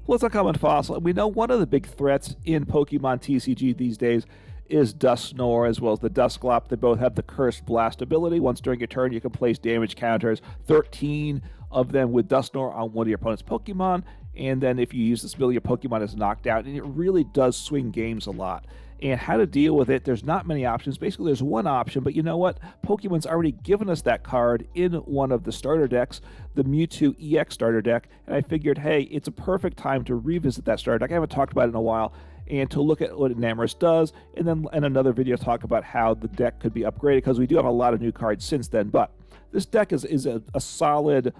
Well, it's Uncommon Fossil. We know one of the big threats in Pokemon TCG these days is Dusknoir as well as the Dusclops. They both have the Cursed Blast ability. Once during your turn, you can place damage counters, 13 of them with Dusknoir on one of your opponent's Pokemon. And then if you use this ability, your Pokemon is knocked out, and it really does swing games a lot. And how to deal with it, there's not many options. Basically, there's one option, but you know what? Pokemon's already given us that card in one of the starter decks, the Mewtwo EX starter deck, and I figured, hey, it's a perfect time to revisit that starter deck. I haven't talked about it in a while, and to look at what Enamorous does, and then in another video talk about how the deck could be upgraded, because we do have a lot of new cards since then. But this deck is a solid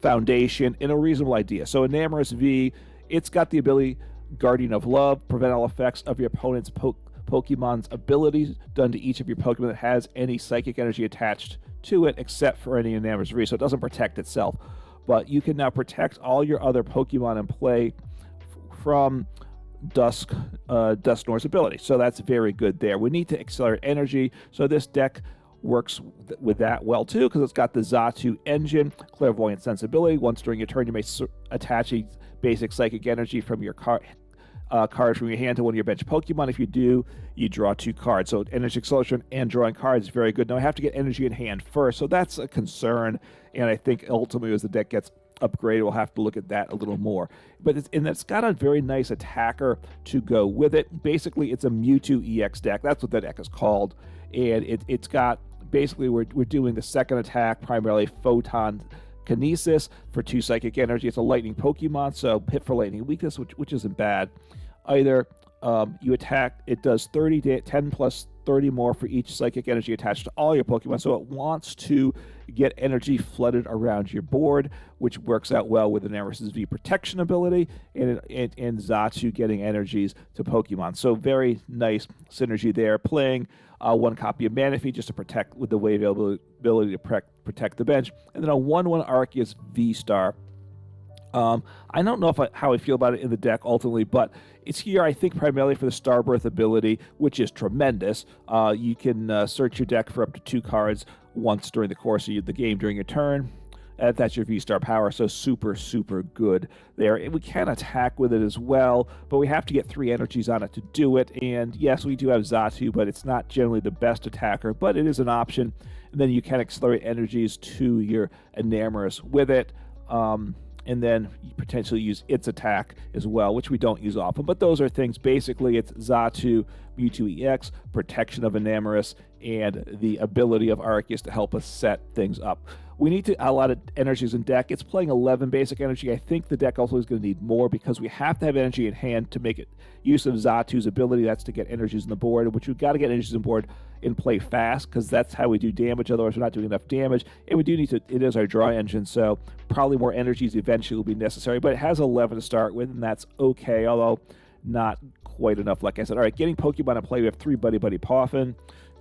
foundation and a reasonable idea. So Enamorous V, it's got the ability Guardian of Love, prevent all effects of your opponent's Pokemon's abilities done to each of your Pokemon that has any psychic energy attached to it, except for any Enamorous V, so it doesn't protect itself. But you can now protect all your other Pokemon in play from Dusknoir's ability, so that's very good there. We need to accelerate energy, so this deck works with that well too, because it's got the Xatu engine, clairvoyant sensibility. Once during your turn, you may attach a basic psychic energy from your card from your hand to one of your bench Pokemon. If you do, you draw 2 cards. So energy acceleration and drawing cards is very good. Now I have to get energy in hand first, so that's a concern, and I think ultimately as the deck gets upgraded, we'll have to look at that a little more. But it's got a very nice attacker to go with it. Basically, it's a Mewtwo EX deck. That's what the deck is called, and it's got basically we're doing the second attack, primarily Photon Kinesis for 2 psychic energy. It's a lightning Pokemon, so hit for lightning weakness, which isn't bad either. You attack, it does 10 plus 30 more for each psychic energy attached to all your Pokemon, so it wants to get energy flooded around your board, which works out well with Enamorous V protection ability and Xatu getting energies to Pokemon. So very nice synergy there. Playing 1 copy of Manaphy just to protect with the wave ability to protect the bench, and then a 1/1 Arceus VSTAR. I don't know how I feel about it in the deck ultimately, but it's here, I think, primarily for the Starbirth ability, which is tremendous. You can search your deck for up to 2 cards once during the course of the game during your turn. That's your V-Star power, so super, super good there. And we can attack with it as well, but we have to get 3 energies on it to do it. And yes, we do have Xatu, but it's not generally the best attacker, but it is an option. And then you can accelerate energies to your Enamorous with it. And then you potentially use its attack as well, which we don't use often. But those are things. Basically, it's Xatu, Mewtwo EX, protection of Enamorous, and the ability of Arceus to help us set things up. We need to a lot of energies in deck. It's playing 11 basic energy. I think the deck also is going to need more because we have to have energy in hand to make it use of Xatu's ability. That's to get energies on the board, which we've got to get energies on board in play fast because that's how we do damage. Otherwise, we're not doing enough damage. And we do need to, it is our draw engine, so probably more energies eventually will be necessary. But it has 11 to start with, and that's okay, although not quite enough, like I said. All right, getting Pokemon in play, we have 3 Buddy-Buddy Poffin,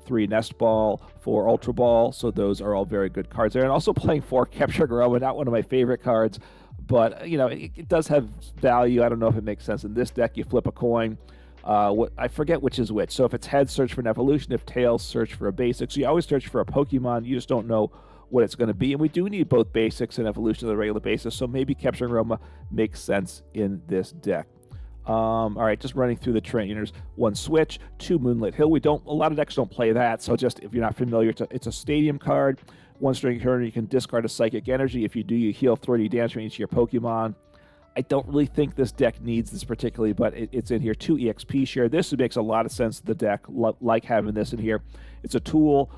3 Nest Ball, 4 Ultra Ball, so those are all very good cards there. And also playing 4 Capturing Aroma, not one of my favorite cards, but you know, it does have value. I don't know if it makes sense. In this deck, you flip a coin. I forget which is which. So if it's heads, search for an evolution. If tails, search for a basic. So you always search for a Pokemon. You just don't know what it's going to be. And we do need both basics and evolution on a regular basis. So maybe Capturing Aroma makes sense in this deck. All right, just running through the trainers. 1 Switch, 2 Moonlit Hill. A lot of decks don't play that, so just if you're not familiar, it's a stadium card. Once during your turn, you can discard a psychic energy. If you do, you heal 30 damage from each of your Pokemon. I don't really think this deck needs this particularly, but it's in here. 2 EXP share. This makes a lot of sense to the deck, like having this in here. It's a tool.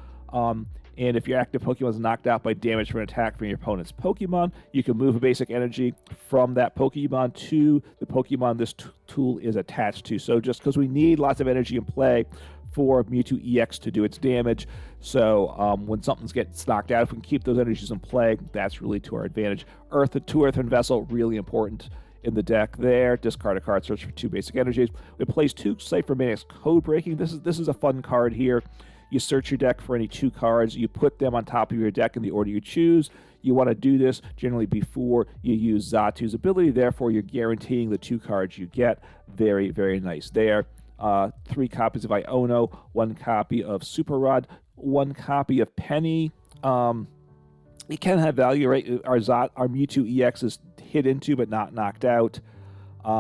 And if your active Pokemon is knocked out by damage from an attack from your opponent's Pokemon, you can move a basic energy from that Pokemon to the Pokemon this tool is attached to. So just because we need lots of energy in play for Mewtwo EX to do its damage, so when something gets knocked out, if we can keep those energies in play, that's really to our advantage. 2 Earthen Vessel, really important in the deck there. Discard a card, search for 2 basic energies. We place 2 Ciphermaniac's Codebreaking. This is a fun card here. You search your deck for any 2 cards. You put them on top of your deck in the order you choose. You want to do this generally before you use Xatu's ability. Therefore, you're guaranteeing the 2 cards you get. Very, very nice there. 3 copies of Iono, 1 copy of Super Rod, 1 copy of Penny. It can have value, right? Our Mewtwo EX is hit into but not knocked out.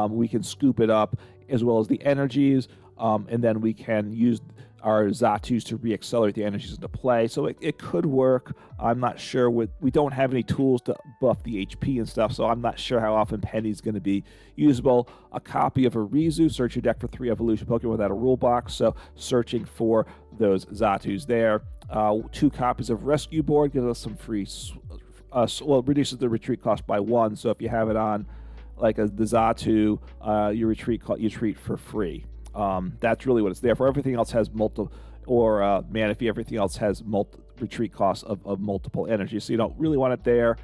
we can scoop it up, as well as the energies, and then we can use our Xatus to re-accelerate the energies into play. So it could work. I'm not sure. We don't have any tools to buff the HP and stuff, so I'm not sure how often Penny's going to be usable. A copy of Arezu. Search your deck for 3 evolution Pokemon without a rule box, so searching for those Xatus there. 2 copies of Rescue Board gives us some free, well, it reduces the retreat cost by 1, so if you have it on like the Xatu, you retreat for free. That's really what it's there for. Everything else has multiple, or Manaphy, everything else has retreat costs of multiple energies, so you don't really want it there.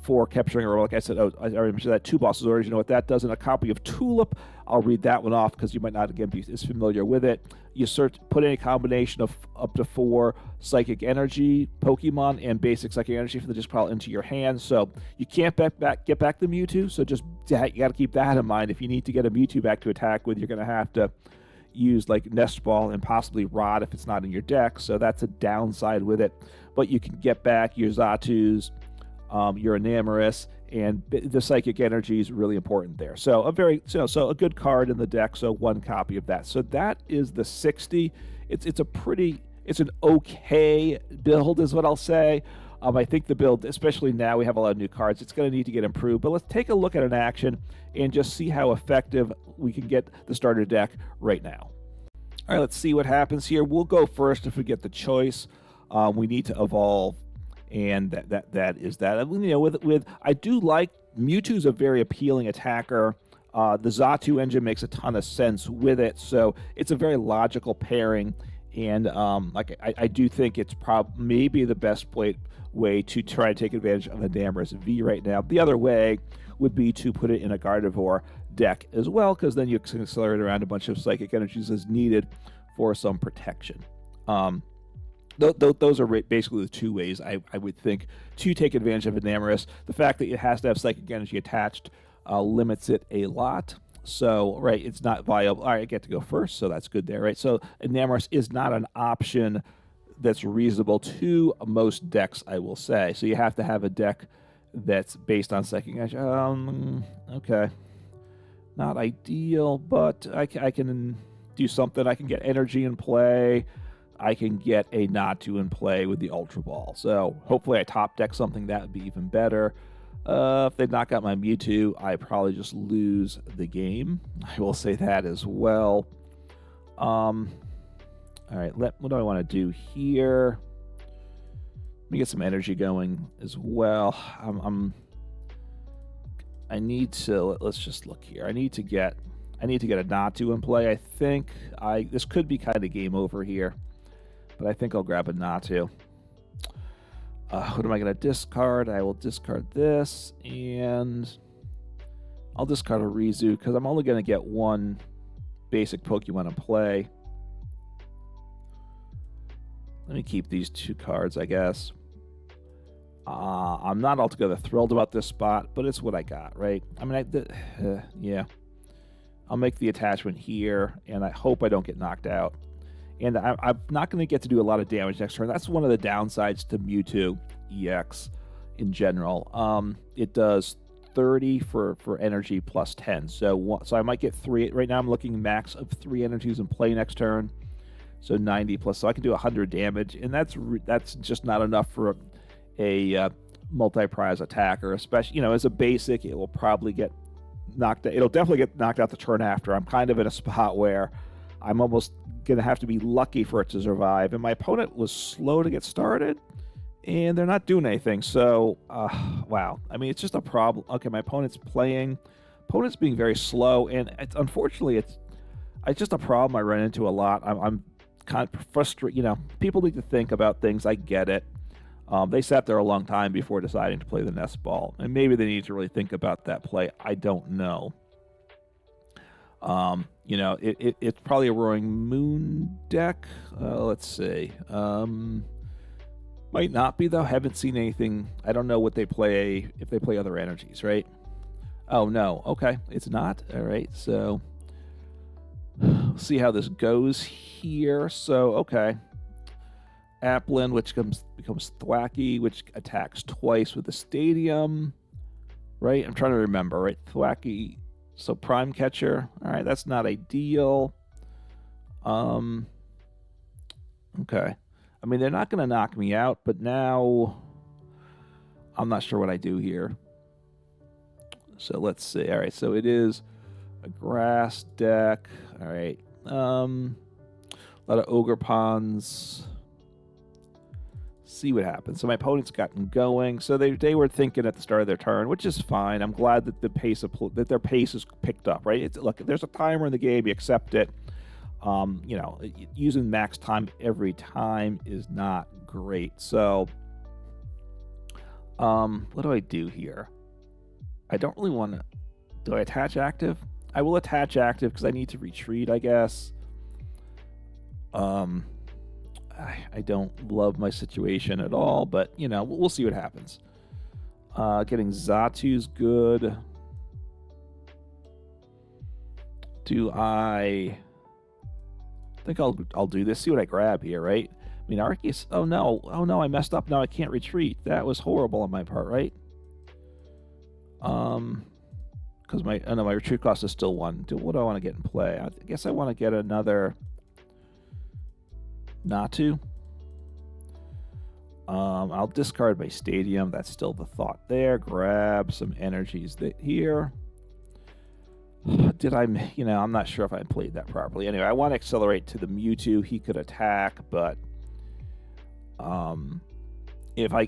For Capturing Aroma, like I said, I already mentioned that 2 bosses orders. You know what that does? And a copy of Tulip. I'll read that one off because you might not, again, be as familiar with it. You put in a combination of up to 4 Psychic Energy Pokemon and basic Psychic Energy from the disc pile into your hand. So you can't get back the Mewtwo, so just you got to keep that in mind. If you need to get a Mewtwo back to attack with, you're going to have to use like Nest Ball and possibly Rod if it's not in your deck. So that's a downside with it. But you can get back your Xatus, your Enamorous, and the Psychic Energy is really important there. So a good card in the deck. So 1 copy of that. So that is the 60. It's an okay build, is what I'll say. I think the build, especially now we have a lot of new cards, it's going to need to get improved. But let's take a look at an action and just see how effective we can get the starter deck right now. All right, let's see what happens here. We'll go first if we get the choice. We need to evolve. And that is that. You know, with I do like Mewtwo's a very appealing attacker. The Xatu engine makes a ton of sense with it, so it's a very logical pairing. And like I do think it's maybe the best way to try to take advantage of Enamorous V right now. The other way would be to put it in a Gardevoir deck as well, because then you can accelerate around a bunch of Psychic Energies as needed for some protection. Those are basically the 2 ways I would think to take advantage of Enamorous. The fact that it has to have Psychic Energy attached limits it a lot. So, right, it's not viable. All right, I get to go first, so that's good there, right? So Enamorous is not an option that's reasonable to most decks, I will say. So you have to have a deck that's based on Psychic Energy. Okay. Not ideal, but I can do something. I can get energy in play. I can get a Natu in play with the Ultra Ball. So hopefully I top deck something that would be even better. If they knock out my Mewtwo, I probably just lose the game. I will say that as well. All right, what do I want to do here? Let me get some energy going as well. I need to, let's just look here. I need to get a Natu in play. I think this could be kind of game over here, but I think I'll grab a Natu. What am I going to discard? I will discard this, and I'll discard Arezu because I'm only going to get 1 basic Pokemon in play. Let me keep these 2 cards, I guess. I'm not altogether thrilled about this spot, but it's what I got, right? I mean, yeah. I'll make the attachment here, and I hope I don't get knocked out. And I'm not going to get to do a lot of damage next turn. That's one of the downsides to Mewtwo EX in general. It does 30 for energy plus 10. So I might get 3. Right now I'm looking max of 3 energies in play next turn. So 90 plus. So I can do 100 damage. And that's just not enough for a multi-prize attacker. Especially, as a basic, it will probably get knocked out. It'll definitely get knocked out the turn after. I'm kind of in a spot where I'm almost going to have to be lucky for it to survive. And my opponent was slow to get started, and they're not doing anything. So, wow. I mean, it's just a problem. Okay, my opponent's being very slow, and unfortunately, it's just a problem I run into a lot. I'm kind of frustrated. People need to think about things. I get it. They sat there a long time before deciding to play the Nest Ball, and maybe they need to really think about that play. I don't know. It's probably a Roaring Moon deck. Let's see. Might not be, though. Haven't seen anything. I don't know what they play, if they play other energies, right? Oh, no. Okay. It's not. All right. So, we'll see how this goes here. So, okay. Applin, which becomes Thwacky, which attacks twice with the Stadium. Right? I'm trying to remember, right? Thwacky So Prime Catcher. All right, that's not ideal. Okay. I mean, they're not going to knock me out, but now I'm not sure what I do here. So let's see. All right, so it is a grass deck. All right. A lot of Ogre Ponds. See what happens. So my opponent's gotten going. So they were thinking at the start of their turn, which is fine. I'm glad that their pace is picked up, right? Look, there's a timer in the game. You accept it. You know, using max time every time is not great. So, what do I do here? I don't really want to. Do I attach active? I will attach active because I need to retreat, I guess. I don't love my situation at all, but, you know, we'll see what happens. Getting Xatu's good. Do I think I'll do this? See what I grab here, right? I mean, Arceus. Oh no, I messed up. Now I can't retreat. That was horrible on my part, right? Because my retreat cost is still 1. What do I want to get in play? I guess I want to get another Natu. I'll discard my Stadium. That's still the thought there. Grab some energies here. Did I, you know, I'm not sure if I played that properly. Anyway, I want to accelerate to the Mewtwo. He could attack, but if I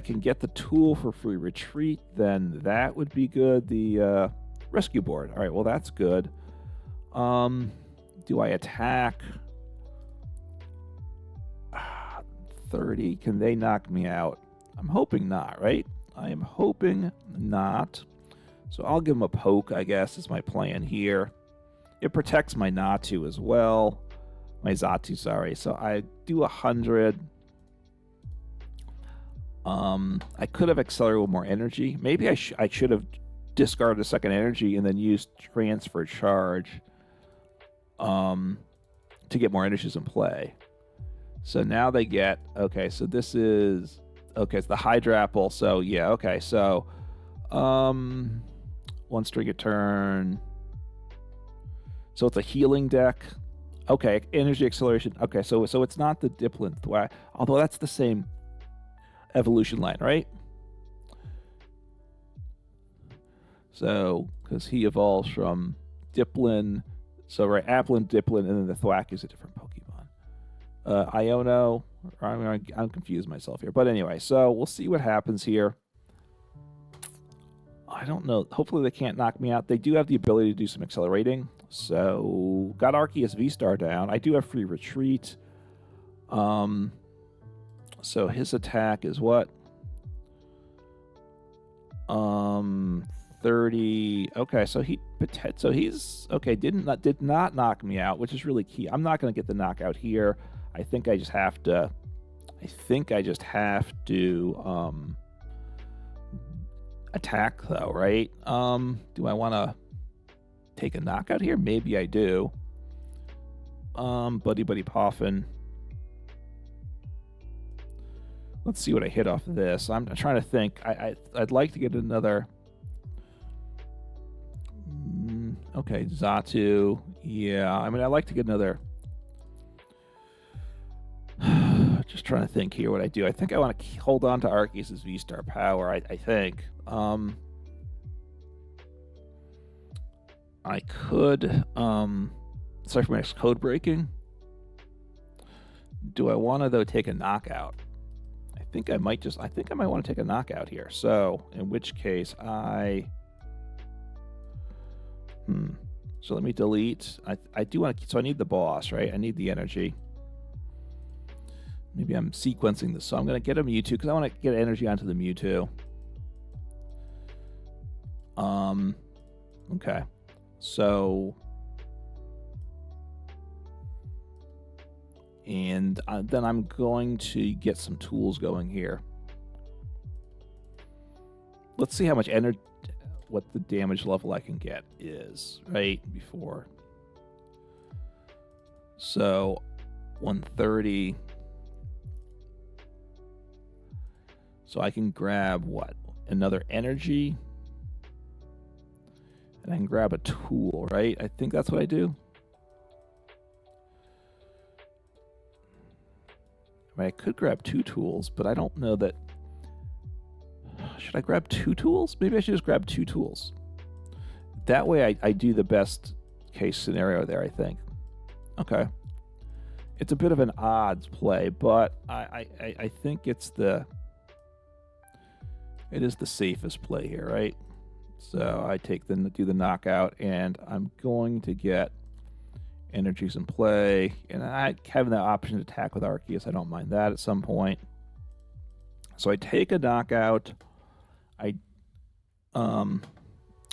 can get the tool for free retreat, then that would be good. The rescue board. All right, well that's good. Do I attack? 30. Can they knock me out? I'm hoping not, right? I am hoping not. So I'll give him a poke, I guess, is my plan here. It protects my Natu as well. My Xatu, sorry. So I do 100. I could have accelerated with more energy. Maybe I should have discarded a second energy and then used transfer charge to get more energies in play. So now they get, okay, so this is, okay, it's the Hydrapple. So yeah, okay, so 1 string a turn. So it's a healing deck. Okay, energy acceleration. Okay, so it's not the Dipplin Thwack, although that's the same evolution line, right? So, because he evolves from Dipplin, so right, Applin, Dipplin, and then the Thwack is a different Pokemon. Iono, I'm confused myself here. But anyway, so we'll see what happens here. I don't know. Hopefully they can't knock me out. They do have the ability to do some accelerating. So, got Arceus V-Star down. I do have free retreat. So his attack is what? 30. Okay, so he's okay. Did not knock me out, which is really key. I'm not going to get the knockout here. I think I just have to. Attack though, right? Do I want to take a knockout here? Maybe I do. Buddy-Buddy Poffin. Let's see what I hit off of this. I'm trying to think. I'd like to get another. Okay, Xatu. Yeah, I mean, I'd like to get another. Just trying to think here what I do. I think I want to hold on to Arceus V-Star power. I think. I could. Ciphermaniac's Codebreaking. Do I want to though take a knockout? I think I might want to take a knockout here. So, in which case So let me delete. I do want to, so I need the boss, right? I need the energy. Maybe I'm sequencing this. So I'm going to get a Mewtwo because I want to get energy onto the Mewtwo. Okay. So, and then I'm going to get some tools going here. Let's see how much energy, what the damage level I can get is, right? Before. So, 130. So I can grab what? Another energy. And I can grab a tool, right? I think that's what I do. I mean, I could grab 2 tools, but I don't know that... Should I grab 2 tools? Maybe I should just grab 2 tools. That way I do the best case scenario there, I think. Okay. It's a bit of an odds play, but I think it is the safest play here, right? So I do the knockout, and I'm going to get energies in play, and I have the option to attack with Arceus. I don't mind that at some point. So I take a knockout.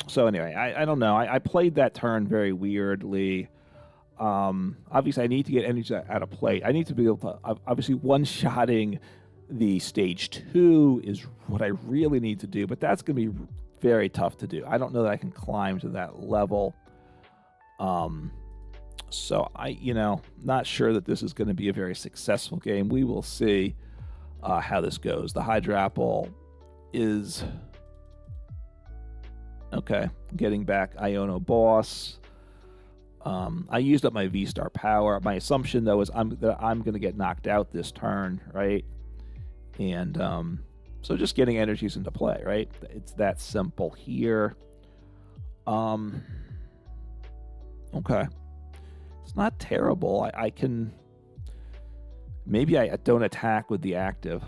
So anyway, I don't know. I played that turn very weirdly. Obviously, I need to get energy out of play. I need to be able to... Obviously, one-shotting the stage 2 is what I really need to do, but that's going to be very tough to do. I don't know that I can climb to that level. So not sure that this is going to be a very successful game. We will see how this goes. The Hydro Apple is... Okay, getting back Iono Boss. I used up my V-Star power. My assumption, though, is that I'm going to get knocked out this turn, right? And so just getting energies into play, right? It's that simple here. Okay. It's not terrible. I can... Maybe I don't attack with the active.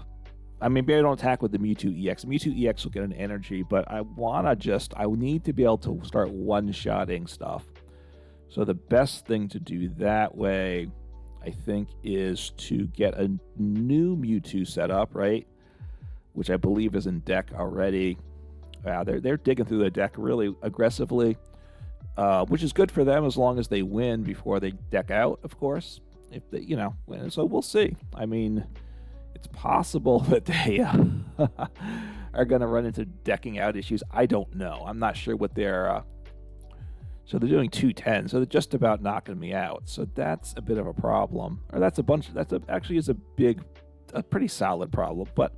I mean, maybe I don't attack with the Mewtwo EX. Mewtwo EX will get an energy, but I need to be able to start one-shotting stuff. So the best thing to do that way, I think, is to get a new Mewtwo set up, right? Which I believe is in deck already. They're digging through the deck really aggressively, which is good for them as long as they win before they deck out, of course. If they, so we'll see. I mean... It's possible that they are going to run into decking out issues. I don't know. I'm not sure what they're... So they're doing 210, so they're just about knocking me out. So that's a bit of a problem. Or actually is a pretty solid problem. But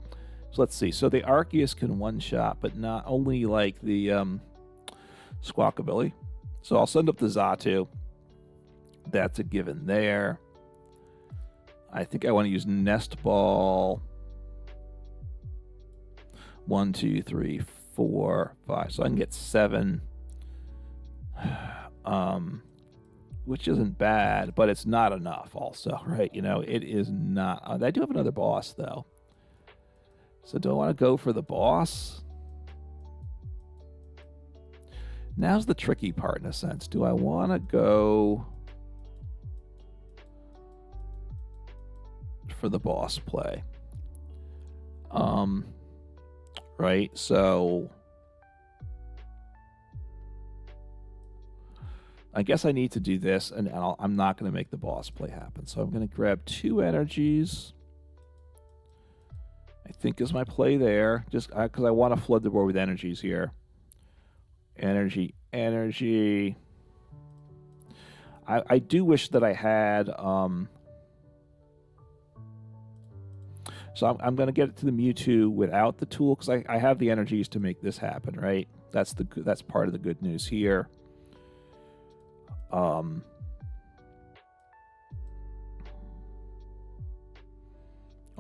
so let's see. So the Arceus can one-shot, but not only like the Squawkabilly. So I'll send up the Xatu. That's a given there. I think I want to use Nest Ball. 1, 2, 3, 4, 5. So I can get 7. Which isn't bad, but it's not enough also, right? It is not. I do have another boss, though. So do I want to go for the boss? Now's the tricky part, in a sense. Do I want to go... for the boss play? Right, so I guess I need to do this, and I'm not going to make the boss play happen. So I'm going to grab 2 energies, I think is my play there, just because I want to flood the board with energies here. Energy. I do wish that I had... So I'm going to get it to the Mewtwo without the tool, because I have the energies to make this happen, right? That's part of the good news here. Oh,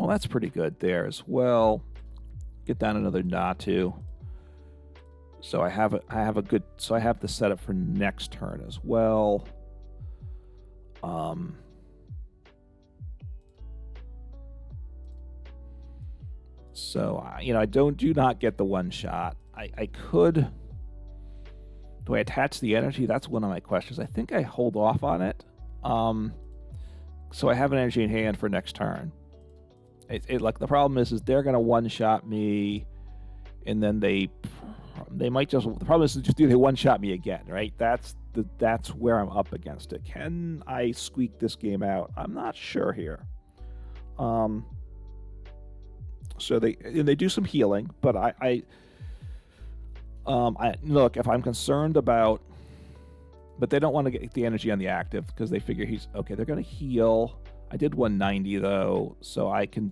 that's pretty good there as well. Get down another Natu. So I have the setup for next turn as well. So, I do not get the one shot. I could... Do I attach the energy? That's one of my questions. I think I hold off on it. So I have an energy in hand for next turn. Like, the problem is they're going to one-shot me, and then they might just... The problem is just they one-shot me again, right? That's where I'm up against it. Can I squeak this game out? I'm not sure here. So they do some healing, but I look, if I'm concerned about, but they don't want to get the energy on the active because they figure he's okay. They're going to heal. I did 190 though, so I can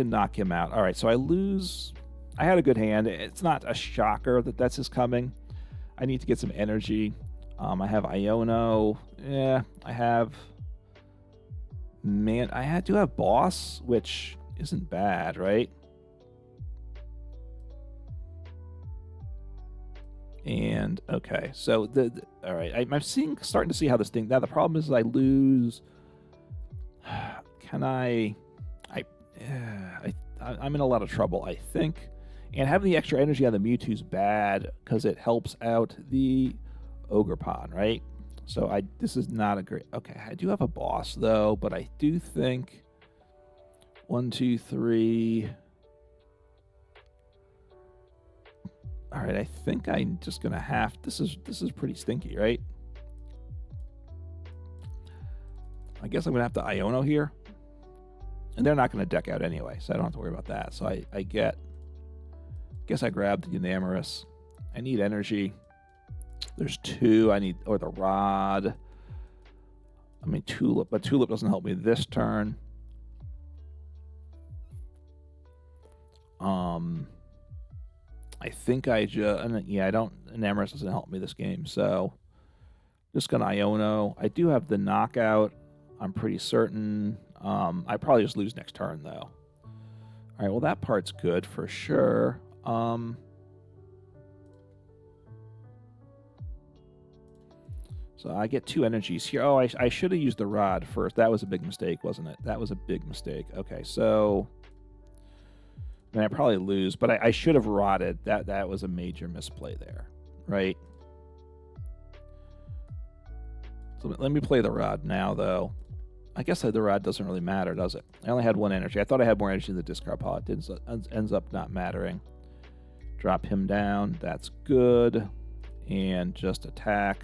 knock him out. All right, so I lose. I had a good hand. It's not a shocker that that's his coming. I need to get some energy. I have Iono. Yeah, I have... Man, I do have Boss, which isn't bad, right? And, okay, so, all right, I'm starting to see how this thing... Now, the problem is I lose... Can I'm in a lot of trouble, I think. And having the extra energy on the Mewtwo is bad because it helps out the Ogerpon, right? So this is not a great... Okay, I do have a Boss, though, but I do think... 1, 2, 3... All right, I think I'm just going to have... This is pretty stinky, right? I guess I'm going to have to Iono here. And they're not going to deck out anyway, so I don't have to worry about that. So I guess I grabbed the Enamorous. I need energy. There's 2. I need... Or the Rod. I mean, Tulip. But Tulip doesn't help me this turn. I think I just... Yeah, I don't... Enamorous doesn't help me this game, so... Just gonna Iono. I do have the Knockout. I'm pretty certain. I probably just lose next turn, though. All right, well, that part's good for sure. So I get 2 energies here. Oh, I should have used the Rod first. That was a big mistake, wasn't it? That was a big mistake. Okay, so... I mean, I probably lose, but I should have Rodded. That was a major misplay there, right? So let me play the Rod now, though. I guess the Rod doesn't really matter, does it? I only had 1 energy. I thought I had more energy than the discard pile. It ends up not mattering. Drop him down. That's good. And just attack.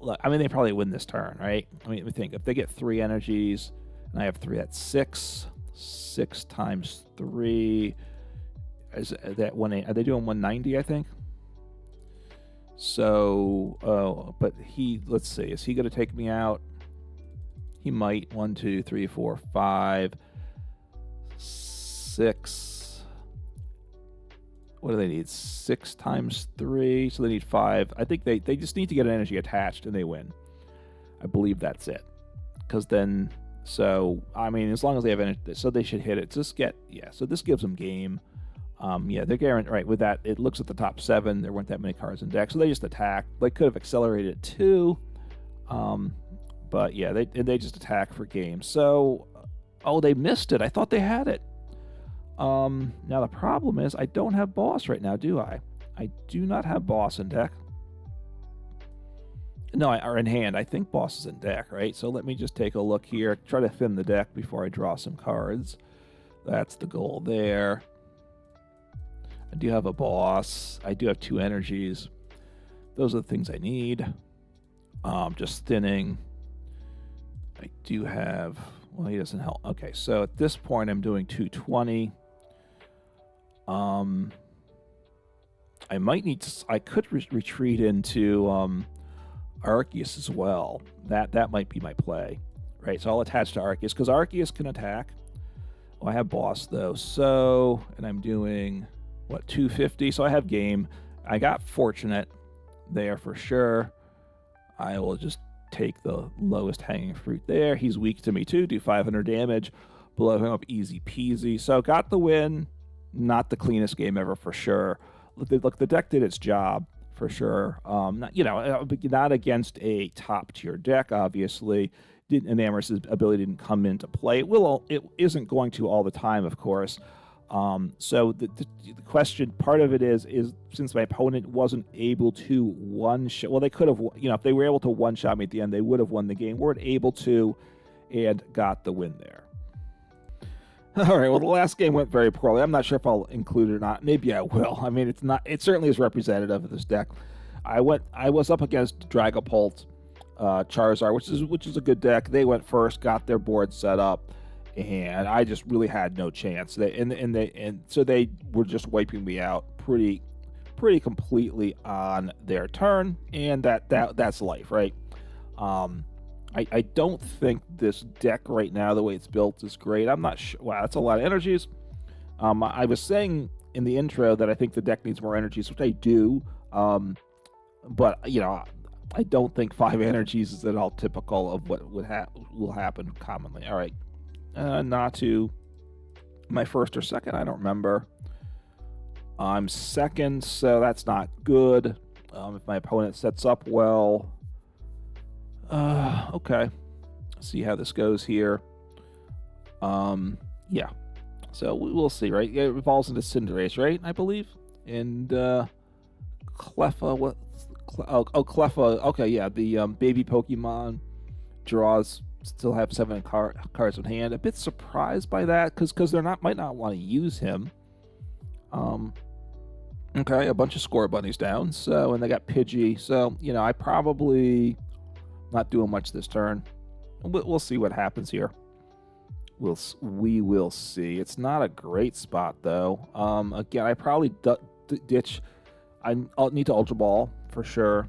Look, I mean, they probably win this turn, right? I mean, think if they get 3 energies, and I have 3, that's 6. 6 times 3 is that 180? Are they doing 190? I think. So, but let's see. Is he going to take me out? He might. 1, 2, 3, 4, 5, 6. What do they need? 6 times 3. So they need 5. I think they just need to get an energy attached and they win. I believe that's it. Because then, so, I mean, as long as they have energy, so they should hit it. Just get, yeah, so this gives them game. Yeah, they're guaranteed, right, with that, it looks at the top 7. There weren't that many cards in deck, so they just attack. They could have accelerated it too. But yeah, they just attack for game. So, oh, they missed it. I thought they had it. Now the problem is I don't have Boss right now, do I? I do not have Boss in deck. No, or in hand. I think Boss is in deck, right? So let me just take a look here. Try to thin the deck before I draw some cards. That's the goal there. I do have a Boss. I do have 2 energies. Those are the things I need. Just thinning. I do have... Well, he doesn't help. Okay, so at this point, I'm doing 220. I might need to... I could retreat into Arceus as well. That might be my play. Right, so I'll attach to Arceus, because Arceus can attack. Oh, I have Boss, though. So, and I'm doing... What, 250? So I have game. I got fortunate there for sure. I will just take the lowest hanging fruit there. He's weak to me too. Do 500 damage. Blow him up easy peasy. So got the win. Not the cleanest game ever for sure. Look, the deck did its job for sure. Not, not against a top tier deck, obviously. Enamorous' ability didn't come into play. It isn't going to all the time, of course. So the question, part of it is since my opponent wasn't able to one-shot, well, they could have, if they were able to one-shot me at the end, they would have won the game. Weren't able to, and got the win there. All right, well, the last game went very poorly. I'm not sure if I'll include it or not. Maybe I will. I mean, it certainly is representative of this deck. I was up against Dragapult, Charizard, which is a good deck. They went first, got their board set up. And I just really had no chance. So they were just wiping me out pretty completely on their turn, and that's life, right? I don't think this deck right now, the way it's built, is great. I'm not sure. Wow, that's a lot of energies. I was saying in the intro that I think the deck needs more energies, which I do. but you know, I don't think 5 energies is at all typical of what will happen commonly. All right, Natu, my first or second, I don't remember. I'm second, so that's not good. If my opponent sets up well, okay. See how this goes here. Yeah. So we'll see, right? It evolves into Cinderace, right? I believe. And Cleffa, what? Cleffa. Okay, yeah. The baby Pokemon draws still have 7 cards in hand. A bit surprised by that because they're might not want to use him. Okay, a bunch of score bunnies down. So and they got Pidgey. So you know I probably not doing much this turn. We'll see what happens here. We will see. It's not a great spot though. Again, I probably ditch. I'll need to Ultra Ball for sure.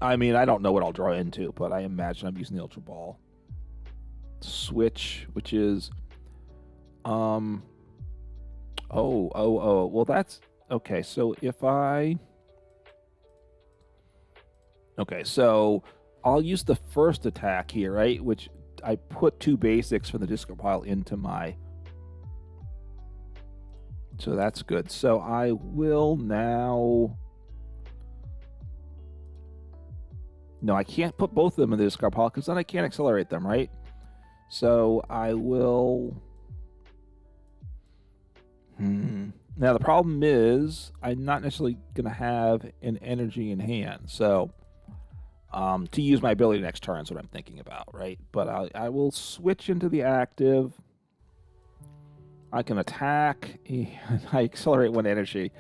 I mean, I don't know what I'll draw into, but I imagine I'm using the Ultra Ball. Switch, which is, well, that's okay. So if so I'll use the first attack here, right? Which I put 2 basics from the discard pile into my. So that's good. So I will now. No, I can't put both of them in the discard pile because then I can't accelerate them, right? So I will. Now the problem is I'm not necessarily going to have an energy in hand. So to use my ability next turn is what I'm thinking about, right? But I will switch into the active. I can attack. I accelerate 1 energy.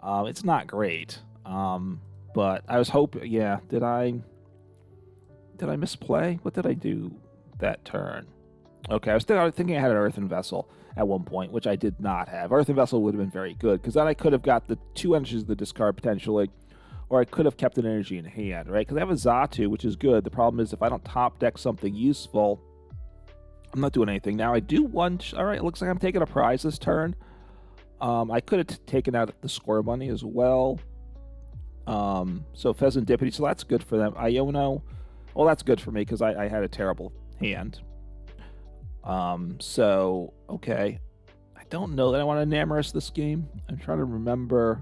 It's not great. But I was hoping, yeah, did I misplay? What did I do that turn? Okay, I was thinking I had an Earthen Vessel at one point, which I did not have. Earthen Vessel would have been very good, because then I could have got the 2 energies of the discard potentially, or I could have kept an energy in hand, right? Because I have a Xatu, which is good. The problem is if I don't top deck something useful, I'm not doing anything. Now I do one. All right, it looks like I'm taking a prize this turn. I could have taken out the score money as well. So Pheasantipity, so that's good for them. Iono, well, that's good for me because I had a terrible hand. So, okay. I don't know that I want to Enamorous this game. I'm trying to remember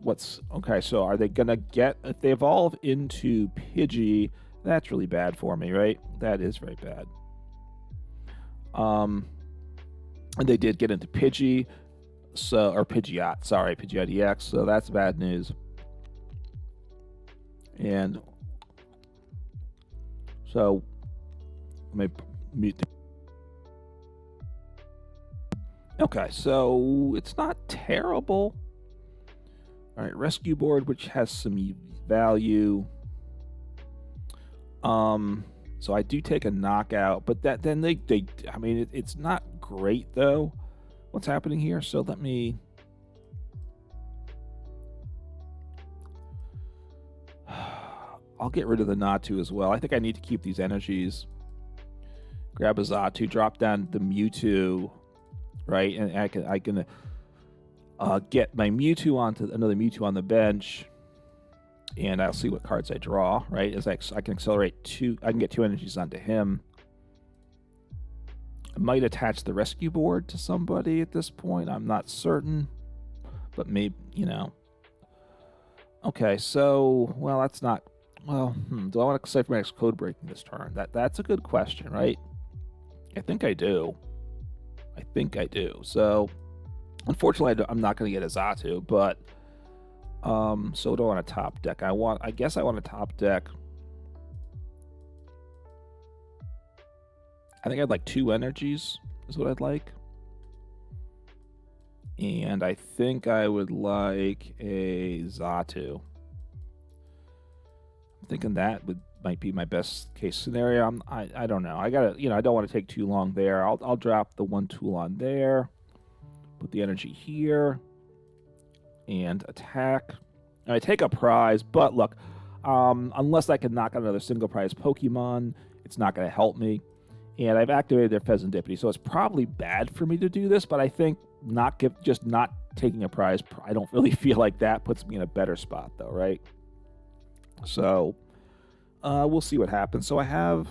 what's... Okay, so are they going to get... If they evolve into Pidgey, that's really bad for me, right? That is very bad. And they did get into Pidgey. So, or Pidgeot, sorry, Pidgeot EX, so that's bad news. And so let me mute the... Okay, so it's not terrible. All right, Rescue Board, which has some value. So I do take a knockout, but then they I mean, it's not great though. What's happening here? So let me... I'll get rid of the Natu as well. I think I need to keep these energies. Grab a Xatu, drop down the Mewtwo, right? And I can get my Mewtwo onto another Mewtwo on the bench, and I'll see what cards I draw, right? As I can accelerate 2, I can get 2 energies onto him. I might attach the Rescue Board to somebody at this point. I'm not certain, but maybe, you know. Okay, so, well, that's not... Well, do I want to Ciphermaniac's Codebreaking this turn? That's a good question, right? I think I do. So, unfortunately, I'm not going to get a Xatu, but... so do I want to top deck? I guess I want to top deck... I think I'd like 2 energies is what I'd like. And I think I would like a Xatu. I'm thinking that might be my best case scenario. I don't know. I gotta, I don't want to take too long there. I'll drop the 1 tool on there. Put the energy here. And attack. And I take a prize, but look, unless I can knock out another single prize Pokemon, it's not going to help me. And I've activated their Pheasantipity, so it's probably bad for me to do this, but I think just not taking a prize. I don't really feel like that puts me in a better spot, though, right? So we'll see what happens. So I have,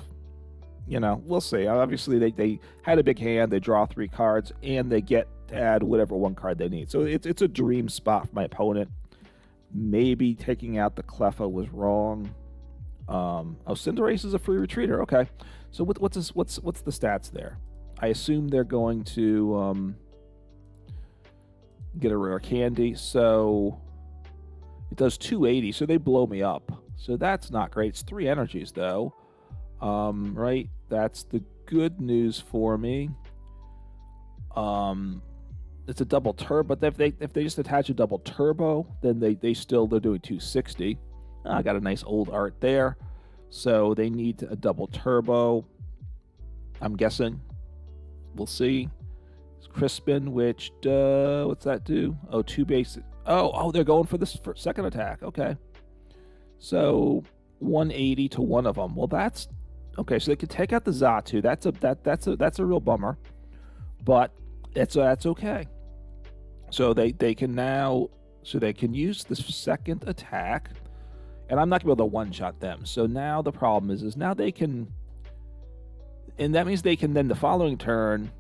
we'll see. Obviously, they had a big hand. They draw 3 cards, and they get to add whatever 1 card they need. So it's a dream spot for my opponent. Maybe taking out the Cleffa was wrong. Oh, Cinderace is a free retreater. Okay, so what's the stats there? I assume they're going to get a rare candy. So it does 280. So they blow me up. So that's not great. It's 3 energies though. Right? That's the good news for me. It's a double turbo, but if they just attach a double turbo, then they're doing 260. I got a nice old art there. So they need a double turbo, I'm guessing. We'll see. It's Crispin, which what's that do? Oh, 2 basic. Oh, they're going for this second attack. Okay. So 180 to one of them. Well, that's okay. So they could take out the Xatu. That's a real bummer, but that's okay. So they can use this second attack, and I'm not gonna be able to one-shot them. So now the problem is now they can, and that means they can then the following turn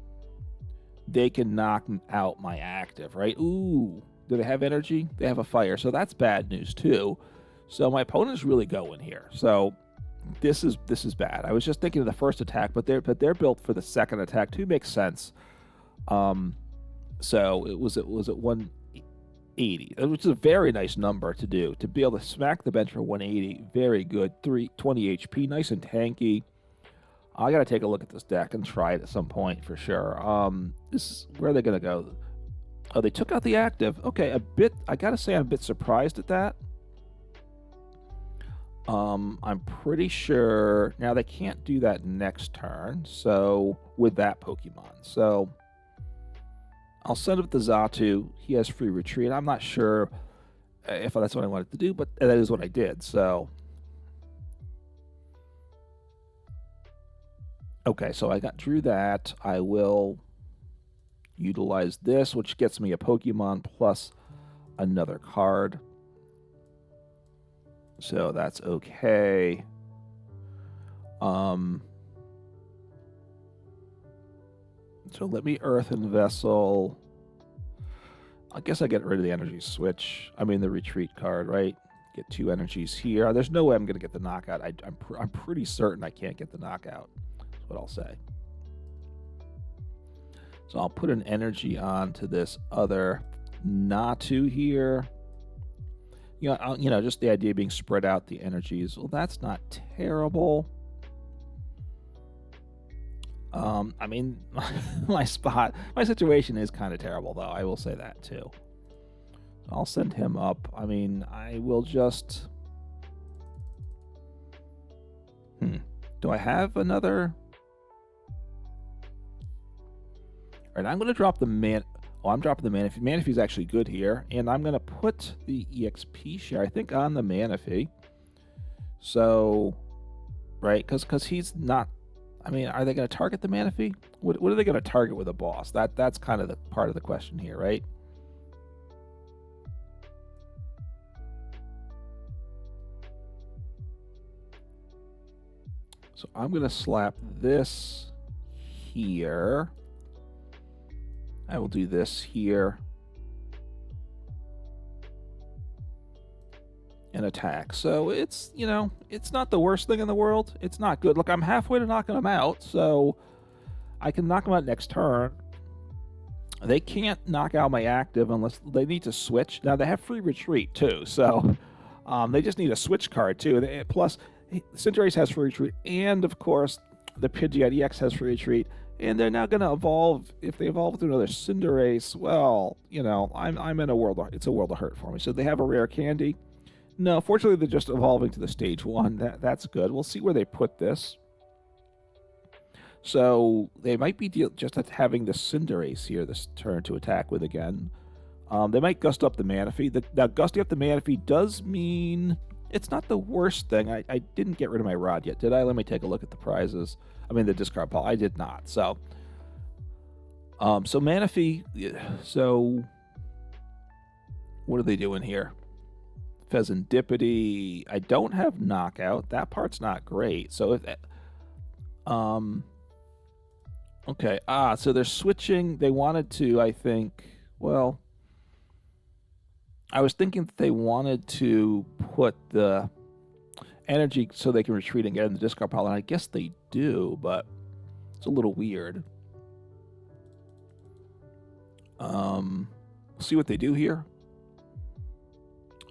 they can knock out my active, right? Ooh, do they have energy? They have a fire, so that's bad news too. So my opponent's really going here. So this is bad. I was just thinking of the first attack, but they're built for the second attack too. Makes sense. So it was at 180, which is a very nice number to do. To be able to smack the bench for 180, very good. 320 HP, nice and tanky. I gotta take a look at this deck and try it at some point for sure. Where are they gonna go? Oh, they took out the active. Okay, I gotta say I'm a bit surprised at that. I'm pretty sure now they can't do that next turn. So with that Pokemon, so I'll send up the Xatu. He has free retreat. I'm not sure if that's what I wanted to do, but that is what I did. So okay, so I drew that. I will utilize this, which gets me a Pokemon plus another card. So that's okay. So let me Earthen Vessel. I guess I get rid of the energy switch. I mean the retreat card, right? Get 2 energies here. There's no way I'm going to get the knockout. I'm pretty certain I can't get the knockout. That's what I'll say. So I'll put an energy on to this other Natu here. Just the idea of being spread out the energies. Well, that's not terrible. I mean, my situation is kind of terrible, though. I will say that, too. I'll send him up. I mean, I will just... Do I have another... All right, I'm going to drop the man... Oh, I'm dropping the Manaphy. Manaphy's actually good here. And I'm going to put the EXP share, I think, on the Manaphy. So, right, because he's not... I mean, are they going to target the Manaphy? What are they going to target with a boss? That's kind of the part of the question here, right? So I'm going to slap this here. I will do this here. And attack. So it's, it's not the worst thing in the world. It's not good. Look, I'm halfway to knocking them out, so I can knock them out next turn. They can't knock out my active unless they need to switch. Now, they have free retreat, too, so they just need a switch card, too. Plus, Cinderace has free retreat, and, of course, the Pidgeot EX has free retreat, and they're now going to evolve. If they evolve to another Cinderace, well, I'm in a world it's a world of hurt for me. So they have a rare candy. No, fortunately, they're just evolving to the stage 1. That's good. We'll see where they put this. So they might be just having the Cinderace here this turn to attack with again. They might gust up the Manaphy. Now, gusting up the Manaphy does mean it's not the worst thing. I didn't get rid of my rod yet, did I? Let me take a look at the prizes. I mean, the discard pile. I did not. So Manaphy, so What are they doing here? Pheasantipity. I don't have knockout. That part's not great. So if okay. So they're switching. They wanted to, I think, well, I was thinking that they wanted to put the energy so they can retreat and get in the discard pile, and I guess they do, but it's a little weird. See what they do here.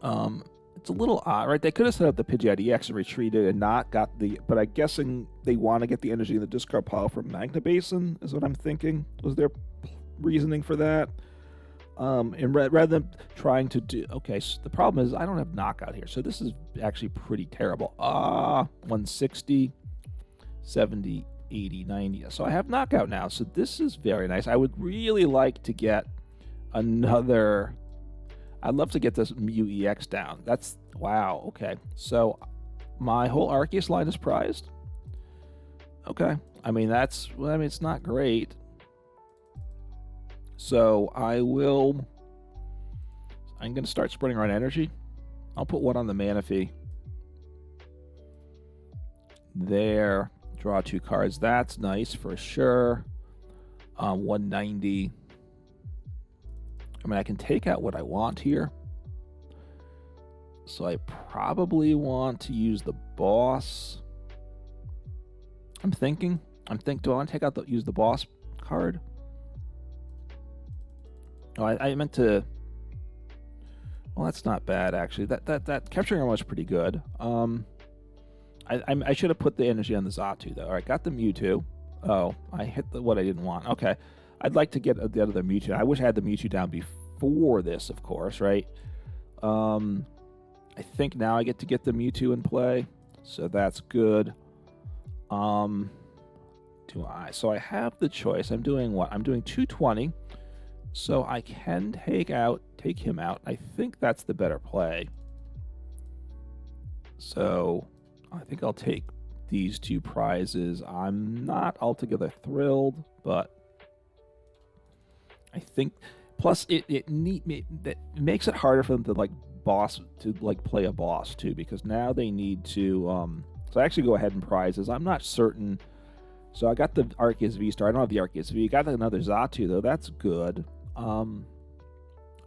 It's a little odd, right? They could have set up the Pidgeot EX and retreated and not got the, but I'm guessing they want to get the energy in the discard pile from Magna Basin, is what I'm thinking. Was their reasoning for that? And rather than trying to do, okay, so the problem is I don't have knockout here, so this is actually pretty terrible. 160, 70, 80, 90. So I have knockout now, so this is very nice. I would really like to get another, I'd love to get this Mew EX down. That's, wow, okay. So my whole Arceus line is prized. Okay, I mean, that's, well, I mean, it's not great. So I'm going to start spreading around energy. I'll put one on the Manaphy. There. Draw 2 cards. That's nice for sure. 190. I mean, I can take out what I want here. So I probably want to use the boss. I'm thinking, do I want to take out use the boss card? Oh, I meant to. Well, that's not bad actually. That Capturing Aroma is pretty good. I should have put the energy on the Xatu though. All right, got the Mewtwo. Oh, I hit what I didn't want. Okay, I'd like to get the other Mewtwo. I wish I had the Mewtwo down before this, of course, right? I think now I get to get the Mewtwo in play, so that's good. So I have the choice. I'm doing what? I'm doing 220. So I can take him out. I think that's the better play. So I think I'll take these 2 prizes. I'm not altogether thrilled, but I think, plus it makes it harder for them to play a boss too, because now they need to so I actually go ahead and prizes. I'm not certain. So I got the Arceus V-Star. I don't have the Arceus V. Got another Xatu though. That's good.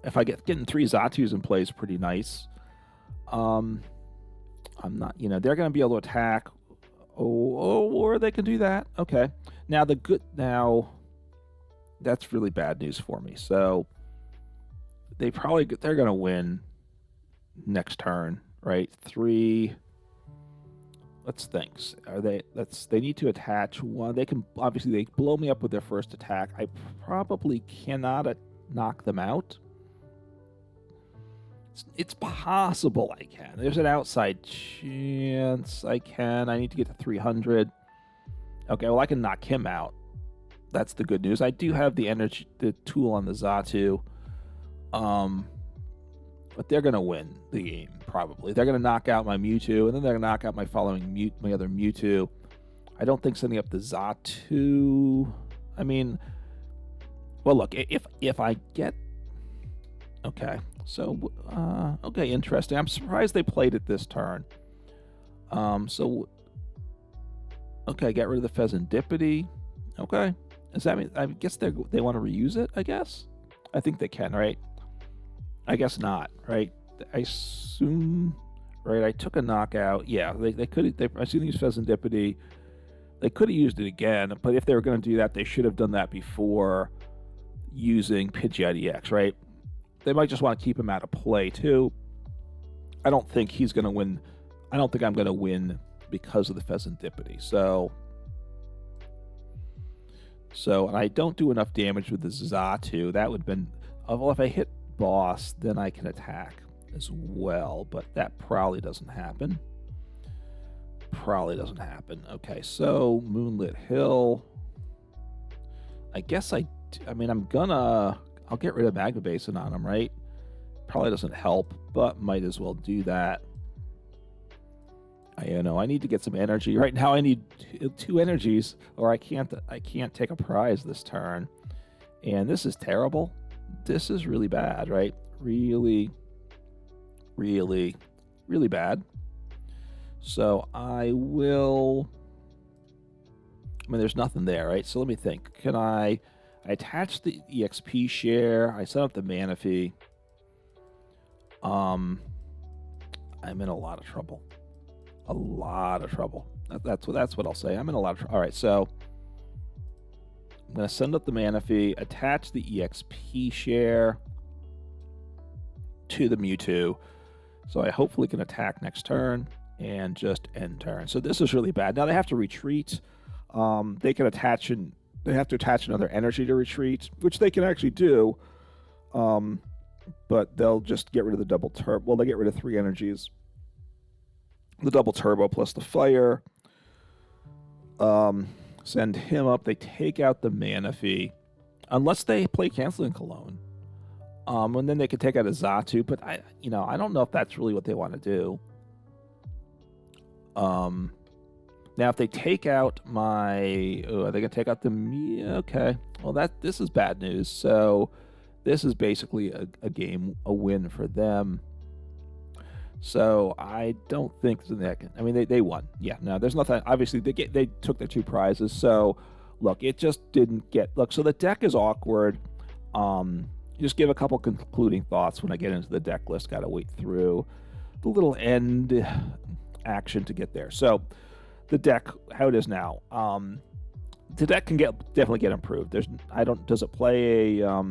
If I getting 3 Xatus in play is pretty nice. I'm not, they're going to be able to attack. Or they can do that. Okay. Now that's really bad news for me. So they're going to win next turn, right? 3. Let's think. They need to attach 1. They can, obviously they blow me up with their first attack. I probably cannot knock them out. It's possible I can. There's an outside chance I can. I need to get to 300. Okay, well I can knock him out. That's the good news. I do have the energy, the tool on the Xatu. But they're going to win the game, probably. They're going to knock out my Mewtwo, and then they're going to knock out my my other Mewtwo. I don't think sending up the Xatu... I mean... Well, look, if I get... Okay, so... okay, interesting. I'm surprised they played it this turn. So... Okay, get rid of the Pheasantipity. Okay. Does that mean... I guess they want to reuse it, I guess? I think they can, right? I guess not, right? I assume, right? I took a knockout. Yeah, they could. I see these Pheasantipity. They could have used it again, but if they were going to do that, they should have done that before using Pidgeot EX, right? They might just want to keep him out of play too. I don't think he's going to win. I don't think I'm going to win because of the Pheasantipity. So, and I don't do enough damage with the Xatu. That would have been. Well, if I hit boss, then I can attack as well, but that probably doesn't happen. Okay, so Moonlit Hill. I guess I'll get rid of Magma Basin on him, right? Probably doesn't help, but might as well do that. I need to get some energy. Right now I need 2 energies, or I can't take a prize this turn. And this is terrible. This is really bad, right? really, really, really bad. So I will... I mean, there's nothing there, right? So let me think. Can I attach the EXP share? I set up the Manaphy. I'm in a lot of trouble. A lot of trouble. That's what I'll say. I'm in a lot of trouble. All right, so I'm going to send up the Manaphy, attach the EXP share to the Mewtwo. So I hopefully can attack next turn and just end turn. So this is really bad. Now they have to retreat. They can attach and they have to attach another energy to retreat, which they can actually do. But they'll just get rid of the double turbo. Well, they get rid of 3 energies. The double turbo plus the fire. Send him up. They take out the Manaphy. Unless they play Canceling Cologne. And then they could take out a Xatu, but I don't know if that's really what they want to do. Now, if they take out my... Oh, are they going to take out the... Okay. Well, this is bad news. So, this is basically a win for them. So, I don't think... I mean, they won. Yeah, no, there's nothing... Obviously, they took their 2 prizes. So, look, it just didn't get... Look, so the deck is awkward. Just give a couple concluding thoughts when I get into the deck list. Got to wait through the little end action to get there. So... The deck, how it is now. The deck can definitely get improved. Does it play a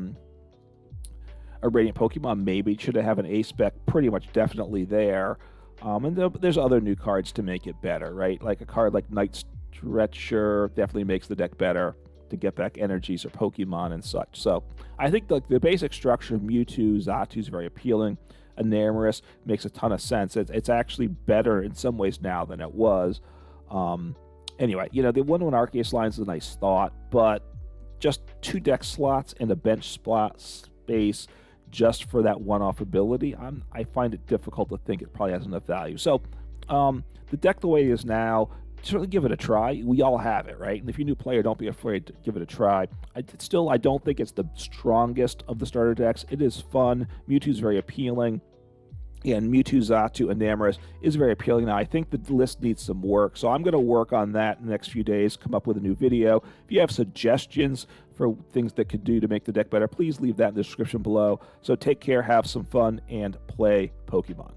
Radiant Pokemon? Maybe. Should it have an A-Spec? Pretty much definitely there. And there's other new cards to make it better, right? Like a card like Night Stretcher definitely makes the deck better to get back energies or Pokemon and such. So I think the basic structure of Mewtwo, Xatu is very appealing. Enamorous makes a ton of sense. It's actually better in some ways now than it was. Anyway, the 1/1 Arceus lines is a nice thought, but just 2 deck slots and a bench spot space just for that one-off ability, I find it difficult to think it probably has enough value. So, the deck the way it is now, certainly give it a try. We all have it, right? And if you're a new player, don't be afraid to give it a try. I don't think it's the strongest of the starter decks. It is fun. Mewtwo's very appealing. And Mewtwo, Xatu, Enamorous is very appealing. Now, I think the list needs some work, so I'm going to work on that in the next few days, come up with a new video. If you have suggestions for things that could do to make the deck better, please leave that in the description below. So take care, have some fun, and play Pokemon.